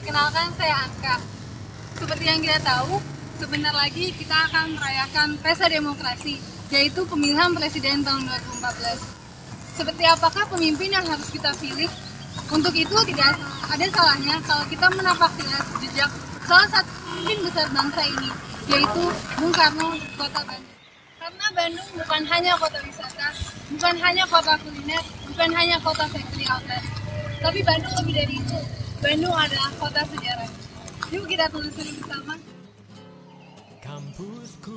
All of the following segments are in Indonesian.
Perkenalkan, saya Anka. Seperti yang kita tahu, sebentar lagi kita akan merayakan pesta demokrasi, yaitu pemilihan presiden tahun 2014. Seperti apakah pemimpin yang harus kita pilih? Untuk itu tidak ada salahnya kalau kita menapak jejak salah satu pemimpin besar bangsa ini, yaitu Bung Karno, Kota Bandung. Karena Bandung bukan hanya kota wisata, bukan hanya kota kuliner, bukan hanya kota factory outlet, tapi Bandung lebih dari itu. Bandung adalah kota sejarah. Yuk kita telusuri bersama. Kampusku.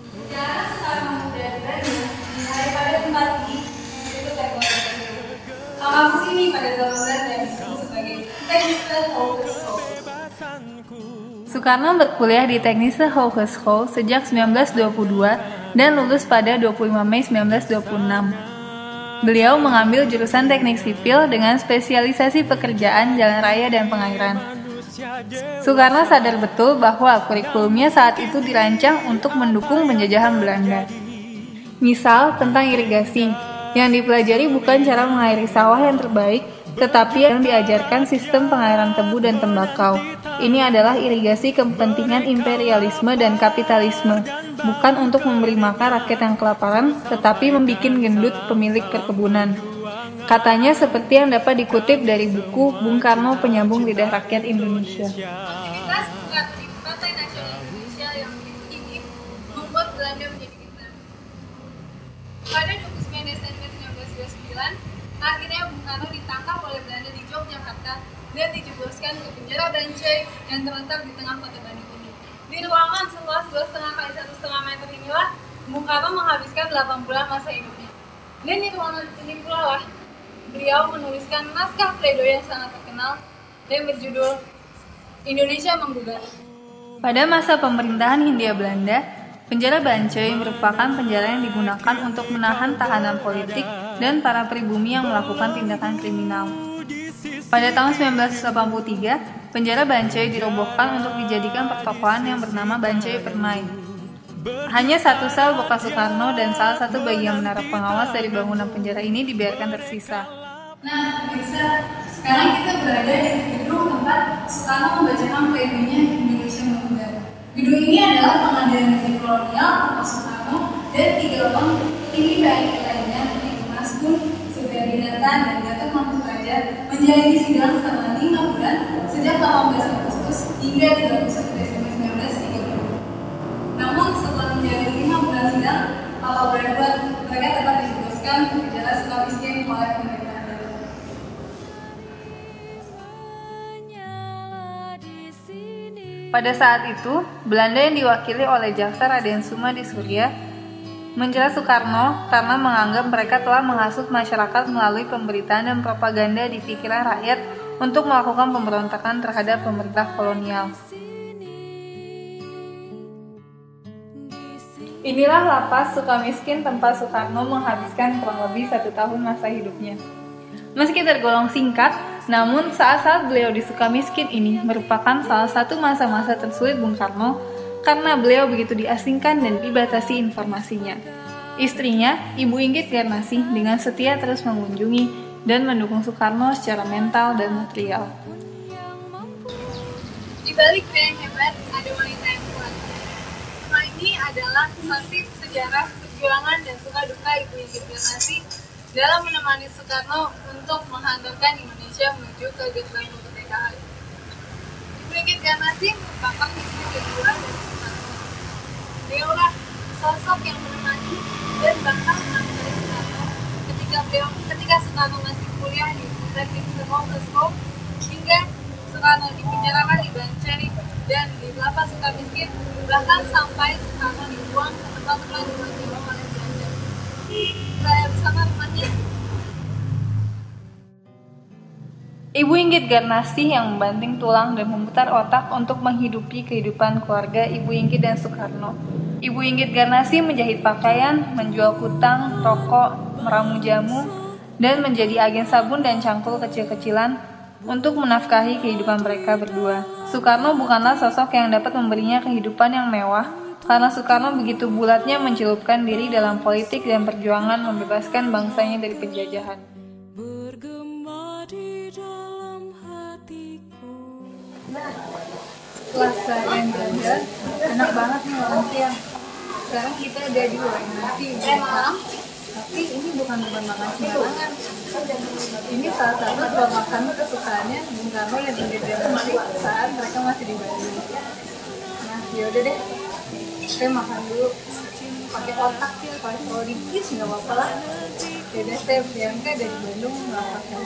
Sejarah Soekarno Muda di Bandung dimulai pada tempat ini, yaitu teknologi. Kampus ini pada zaman Belanda disebut sebagai Technische Hogeschool. Soekarno berkuliah di Technische Hogeschool sejak 1922 dan lulus pada 25 Mei 1926. Beliau mengambil jurusan teknik sipil dengan spesialisasi pekerjaan jalan raya dan pengairan. Soekarno sadar betul bahwa kurikulumnya saat itu dirancang untuk mendukung penjajahan Belanda. Misal tentang irigasi, yang dipelajari bukan cara mengairi sawah yang terbaik, tetapi yang diajarkan sistem pengairan tebu dan tembakau. Ini adalah irigasi kepentingan imperialisme dan kapitalisme, bukan untuk memberi makan rakyat yang kelaparan, tetapi membuat gendut pemilik perkebunan. Katanya seperti yang dapat dikutip dari buku Bung Karno Penyambung Lidah Rakyat Indonesia. Aktivitas Partai Nasional Indonesia yang begitu tinggi membuat Belanda menjadi gentar. Pada 29 Desember 1929, akhirnya Bung Karno ditangkap oleh Belanda di Yogyakarta dan dijebloskan ke penjara Bancai yang terletak di tengah kota Bandung ini. Di ruangan seluas 2,5 kali 1,5 meter inilah Bung Karno menghabiskan 8 bulan masa hidupnya. Dan di ruangan ini pula lah beliau menuliskan naskah pledoi yang sangat terkenal dan berjudul Indonesia Menggugat. Pada masa pemerintahan Hindia Belanda, penjara Bancai merupakan penjara yang digunakan untuk menahan tahanan politik dan para pribumi yang melakukan tindakan kriminal. Pada tahun 1983, penjara Bancai dirobohkan untuk dijadikan pertokoan yang bernama Bancai Permai. Hanya satu sel bekas Soekarno dan salah satu bagian menara pengawas dari bangunan penjara ini dibiarkan tersisa. Nah, pemirsa, sekarang kita berada di gedung tempat Soekarno membacakan pledoinya Indonesia Menggugat. Gedung ini adalah pengadilan negeri kolonial tempat Soekarno dan 3 orang tinggi PNI lainnya yaitu Maskun, Supriyadinata, dan Gatot Mahfud Raja menjalani sidang selama 5 bulan sejak 18 Agustus hingga 31 Desember 1930. Namun setelah menjalani 5 bulan sidang, apa boleh buat mereka dapat dibebaskan ke penjara Sukamiskin oleh pemerintahan Belanda. Pada saat itu, Belanda yang diwakili oleh jaksa Raden Sumadi Surya menjerat Soekarno karena menganggap mereka telah menghasut masyarakat melalui pemberitaan dan propaganda di pikiran rakyat untuk melakukan pemberontakan terhadap pemerintah kolonial. Inilah lapas Sukamiskin tempat Soekarno menghabiskan kurang lebih 1 tahun masa hidupnya. Meski tergolong singkat, namun saat-saat beliau di Sukamiskin ini merupakan salah satu masa-masa tersulit Bung Karno karena beliau begitu diasingkan dan dibatasi informasinya. Istrinya, Ibu Inggit Garnasih, dengan setia terus mengunjungi dan mendukung Soekarno secara mental dan material. Di balik pria yang hebat, ada wanita yang kuat. Semua ini adalah saksi sejarah perjuangan dan suka duka Ibu Inggit Garnasih dalam menemani Soekarno untuk menghantarkan Indonesia menuju ke gerbang kemerdekaan. Ibu Inggit Garnasih merupakan istri kedua dari Soekarno. Beliaulah sosok yang menemani dan bahkan menangani Soekarno ketika Soekarno masih kuliah di Technische Hogeschool hingga Soekarno dipenjarakan di Bancai dan di lapas Sukamiskin, bahkan sampai Soekarno dibuang ke tempat-tempat di Jawa oleh Belanda. Saya bersama rumahnya. Ibu Inggit Garnasih yang membanting tulang dan memutar otak untuk menghidupi kehidupan keluarga Ibu Inggit dan Soekarno. Ibu Inggit Garnasih menjahit pakaian, menjual kutang, rokok, meramu jamu, dan menjadi agen sabun dan cangkul kecil-kecilan untuk menafkahi kehidupan mereka berdua. Soekarno bukanlah sosok yang dapat memberinya kehidupan yang mewah, karena Soekarno begitu bulatnya mencelupkan diri dalam politik dan perjuangan membebaskan bangsanya dari penjajahan. Bergema di dalam hatiku. Setelah seharian jalan-jalan, enak banget nih makan siang. Sekarang kita ada di warung nasi. Tapi ini bukan makan sembarangan. Ini salah satu tempat makan kesukaannya Bung Karno dan Ide Diamati saat mereka masih di Bandung. Nah, yaudah deh, saya makan dulu. Pakai otak ya, kolesterol dikit nggak apa-apa lah. Yaudah, saya Bianca dari Bandung melaporkan.